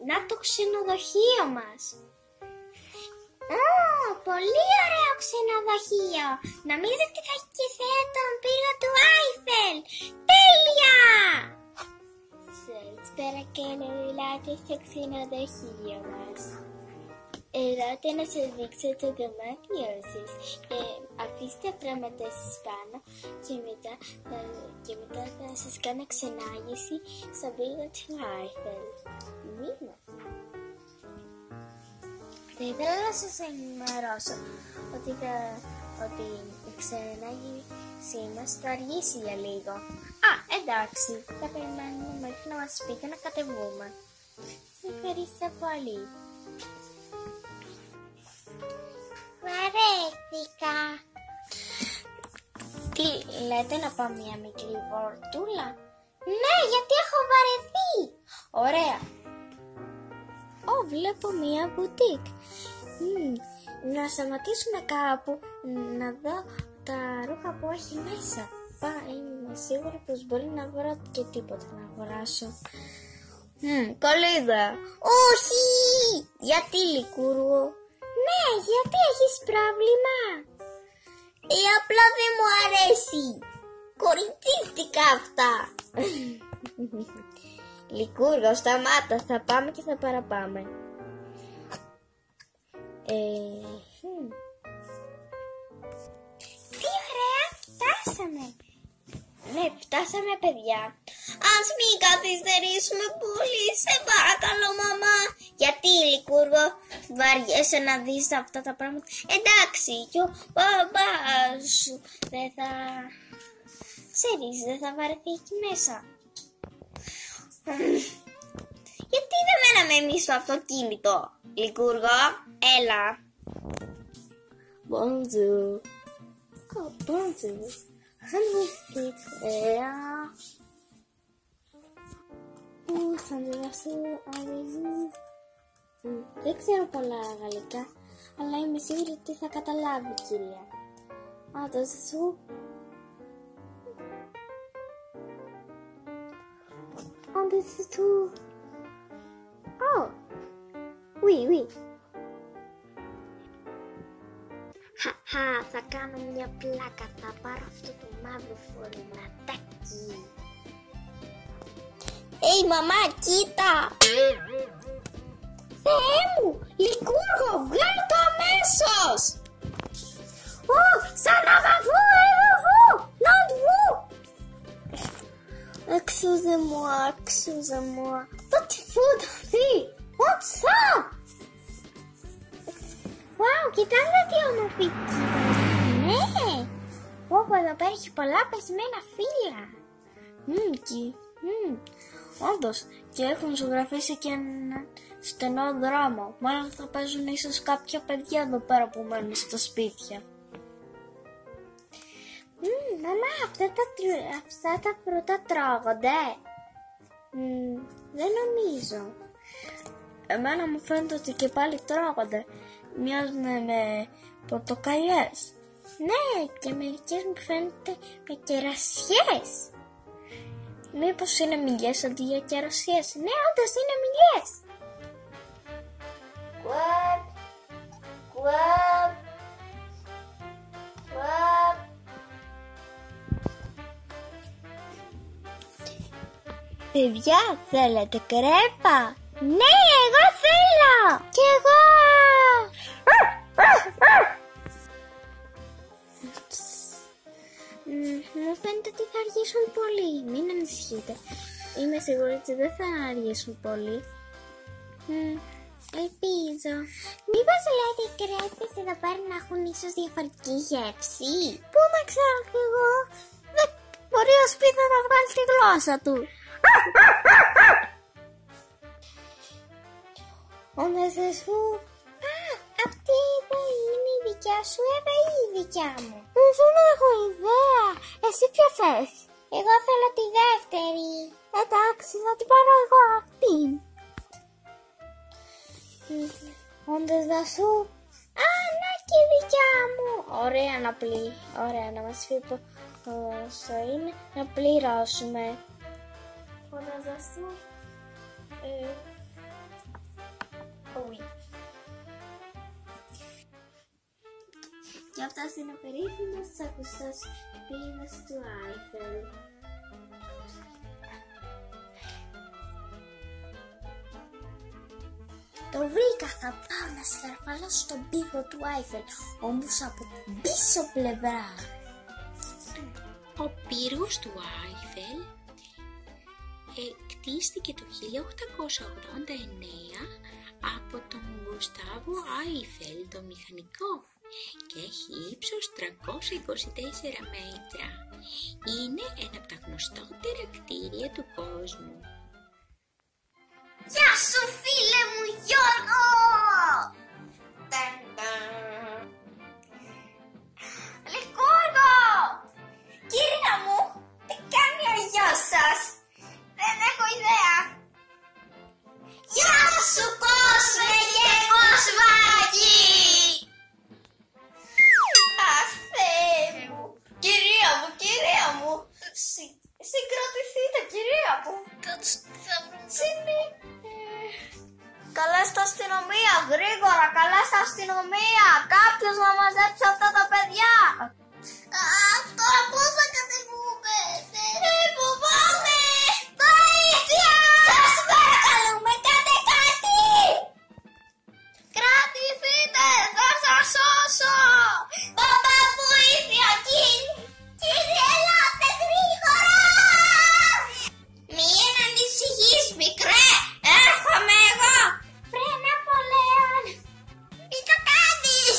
Να το ξενοδοχείο μας. Πολύ ωραίο ξενοδοχείο. Νομίζω ότι θα έχει και θέα τον πύργο του Άιφελ. Τέλεια! Σας παρακαλώ, ελάτε στο ξενοδοχείο μας. Ελάτε να σας δείξω το δωμάτιό σας. Αφήστε τα πράγματα σας πάνω και μετά θα σας κάνω ξενάγηση στον πύργο του Άιφελ. Θα ήθελα να σας ενημερώσω ότι η ξενάγησή μας θα αργήσει για λίγο. Εντάξει, θα περιμένουμε μέχρι να μας πείτε να κατεβούμε. Ευχαριστώ πολύ. Βαρέθηκα. Τι λέτε, να πάω μια μικρή βορτούλα? Ναι, γιατί έχω βαρεθεί. Ωραία. Βλέπω μια μπουτίκ. Να σταματήσουμε κάπου να δω τα ρούχα που έχει μέσα. Είμαι σίγουρη πως μπορεί να βρω και τίποτα να αγοράσω. Καλή ιδέα. Όχι! Γιατί, Λικούργο? Ναι, γιατί έχεις πρόβλημα? Απλά δεν μου αρέσει. Κοριτσίστηκα αυτά. Λικούργο, σταμάτα, θα πάμε και θα παραπάμε. Τι ωραία, φτάσαμε. Ναι, φτάσαμε, παιδιά. Ας μην καθυστερήσουμε πολύ, σε παρακαλώ, μαμά. Γιατί, Λικούργο, βαριέσαι να δεις αυτά τα πράγματα? Εντάξει, και ο μπαμπάς σου δεν θα... Ξέρεις, δεν θα βαρεθεί εκεί μέσα. Γιατί δεν μέναμε εμείς στο αυτοκίνητο? Λικούργο, έλα. Bonjour. Bonjour. Can we fit here? Δεν ξέρω πολλά γαλλικά, αλλά είμαι σίγουρη ότι θα καταλάβει, κυρία. Δώσε σου. This is too... Oui. Θα κάνω μια πλάκα, θα πάρω αυτό το μαύρο φορηματάκι. Μαμά, κοίτα! Θεέ μου, Λικούργο, βγάλ' το αμέσως! Σαν να βαφού, not vous! Excusez-moi. What food is? What's up? Wow, κοιτάξτε τι όμορφη κύρα. Ναι. Εδώ πέρα έχει πολλά πεσμένα φύλλα. Όντως, και έχουν ζωγραφίσει και ένα στενό δρόμο. Μάλλον θα παίζουν ίσως κάποια παιδιά εδώ πέρα που μένουν στα σπίτια. Μαμά, αυτά τα φρούτα τρώγονται? Δεν νομίζω. Εμένα μου φαίνεται ότι και πάλι τρώγονται. Μοιάζουν με πορτοκαλιές. Ναι, και μερικές μου φαίνεται με κερασιές. Μήπως είναι μιλιές αντί για κερασιές? Ναι, όντως είναι μιλιές. Παιδιά, θέλετε κρέπα? Ναι, εγώ θέλω! Κι εγώ! Μου φαίνεται ότι θα αργήσουν πολύ. Μην ανησυχείτε. Είμαι σίγουρη ότι δεν θα αργήσουν πολύ. Ελπίζω. Μήπως λέτε οι κρέπες εδώ πέρα να έχουν ίσως διαφορετική γεύση? Πού να ξέρω κι εγώ. Μπορεί ο σπίτι να βγάλει τη γλώσσα του. Αυτή εδώ είναι η δικιά σου Εύα ή η δικιά μου? Δεν έχω ιδέα. Εσύ ποια θες? Εγώ θέλω τη δεύτερη. Εντάξει, να την πάρω εγώ αυτήν. Όντως δασού. Να και η δικιά μου. Ωραία να μας πει πόσο είναι να πληρώσουμε. Όντως δασού. Και αυτός είναι ο περίφημος ακουστός πύργος του Άιφελ. Το βρήκα, θα πάω να σκαρφαλώσω στον πύργο του Άιφελ, όμως από την πίσω πλευρά. Ο πύργος του Άιφελ κτίστηκε το 1889 από τον Γκουστάβο Άιφελ, το μηχανικό, και έχει ύψος 324 μέτρα. Είναι ένα από τα γνωστότερα κτίρια του κόσμου. Γεια σου φίλε μου Γιώργο! Λικούργο! Κυρία μου, τι κάνει ο γιος σας? Δεν έχω ιδέα. Γεια σου κόσμε και κοσμάκι! Αχ Θεέ μου! Κυρία μου! Συγκρατηθείτε κυρία μου! Καλά στα αστυνομία, γρήγορα, καλά στα αστυνομία! Κάποιος να μαζέψει αυτά τα παιδιά! Τώρα πώς θα κατεβούμε? Φοβάμαι! Βοήθεια! Σας παρακαλούμε, κάντε κάτι! Κρατηθείτε, θα σας σώσω! Παπά, βοήθεια! Κύριε, ελάτε γρήγορα! Μην ανησυχείς, μικρέ! Έρχομαι εγώ! Φρένα Ναπολέον! Μη το κάνεις!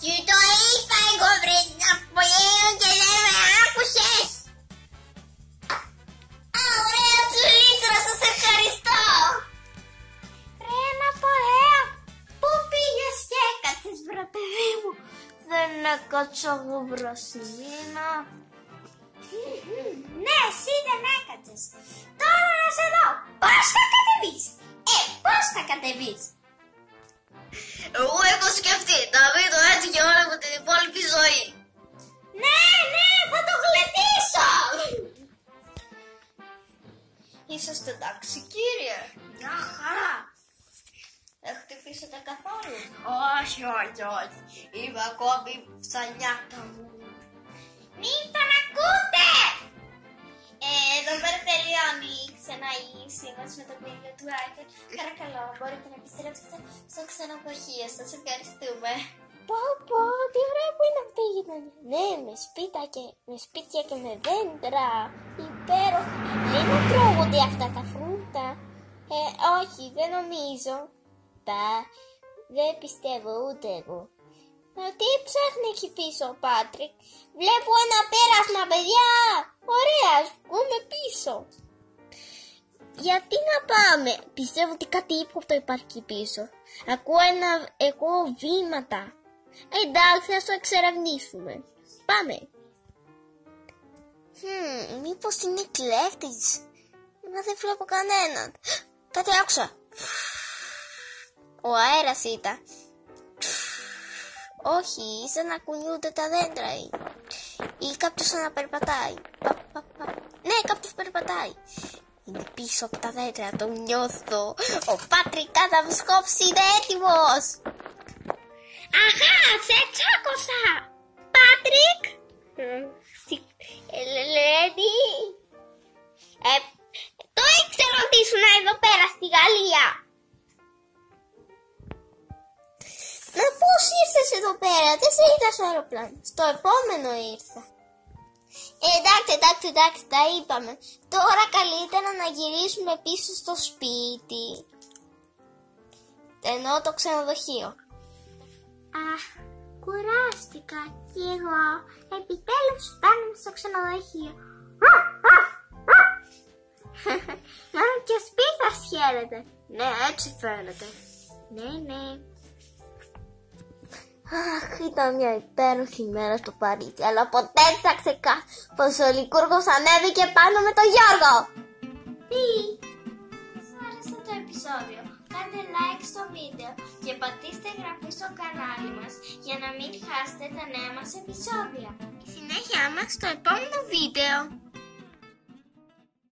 Σου το είπα εγώ, βρε Ναπολέον, και δεν με άκουσες! Ωραία τσουλήθρα, σας ευχαριστώ! Βρε Ναπολέον, πού πήγες και έκατσες, βρε παιδί μου? Δεν έκατσα εγώ, βρασινίνα. Ναι, εσύ δεν έκατσες. Τώρα να σε δω. Πώς θα κατεβείς? Πώς θα κατεβείς? Εγώ έχω σκεφτεί να μείνω έτσι για όλη μου την υπόλοιπη ζωή. Ναι, θα το γλεντήσω. Είσαστε εντάξει κύριε? Μια χαρά. Δεν χτυπήσατε καθόλου? Όχι. Είμαι ακόμη φθανιάκα μου. Μην τον ακούτε. Εδώ πέρα τελειώνει ξανά η σύμβαση με το πύργο του Άιφελ. Παρακαλώ, μπορείτε να επιστρέψετε στο ξενοδοχείο σας. Ευχαριστούμε. Πω, τι ωραία που είναι αυτή η γειτονιά. Ναι, με σπίτια και με δέντρα. Υπέροχα. Δεν τρώγονται αυτά τα φρούτα. Όχι, δεν νομίζω. Δεν πιστεύω ούτε εγώ. Τι ψάχνει εκεί πίσω ο Πάτρικ? Βλέπω ένα πέρασμα, παιδιά. Ωραία, ας βγούμε πίσω. Γιατί να πάμε? Πιστεύω ότι κάτι ύποπτο υπάρχει εκεί πίσω. Ακούω βήματα. Εντάξει, ας το εξερευνήσουμε. Πάμε. Μήπως είναι κλέφτης? Μα δεν βλέπω κανέναν. Κάτι άκουσα. Ο αέρας ήταν. Όχι, σαν να κουνιούνται τα δέντρα ή κάποιος να περπατάει. Ναι, κάποιος περπατάει. Είναι πίσω από τα δέντρα, το νιώθω. Ο Πάτρικ θα μου σκόψει, είναι έτοιμος. Αχά, σε τσάκωσα. Πάτρικ. Ελένη. Το ήξερα ότι ήσουν εδώ πέρα στη Γαλλία. Μα πώς ήρθες εδώ πέρα? Δεν σε είδα στο αεροπλάνο. Στο επόμενο ήρθα. Εντάξει, τα είπαμε. Τώρα καλύτερα να γυρίσουμε πίσω στο σπίτι. Εννοώ το ξενοδοχείο. Αχ, κουράστηκα κι εγώ. Επιτέλους φτάνουμε στο ξενοδοχείο. Μάλλον και ο Σπίθας χαίρεται. Ναι, έτσι φαίνεται. Ναι. Αχ, ήταν μια υπέροχη μέρα στο Παρίσι, αλλά ποτέ δεν θα ξεχάσω πως ο Λικούργος ανέβηκε πάνω με τον Γιώργο. Τι? Σας άρεσε το επεισόδιο? Κάντε like στο βίντεο και πατήστε εγγραφή στο κανάλι μας για να μην χάσετε τα νέα μας επεισόδια. Η συνέχεια μας στο επόμενο βίντεο.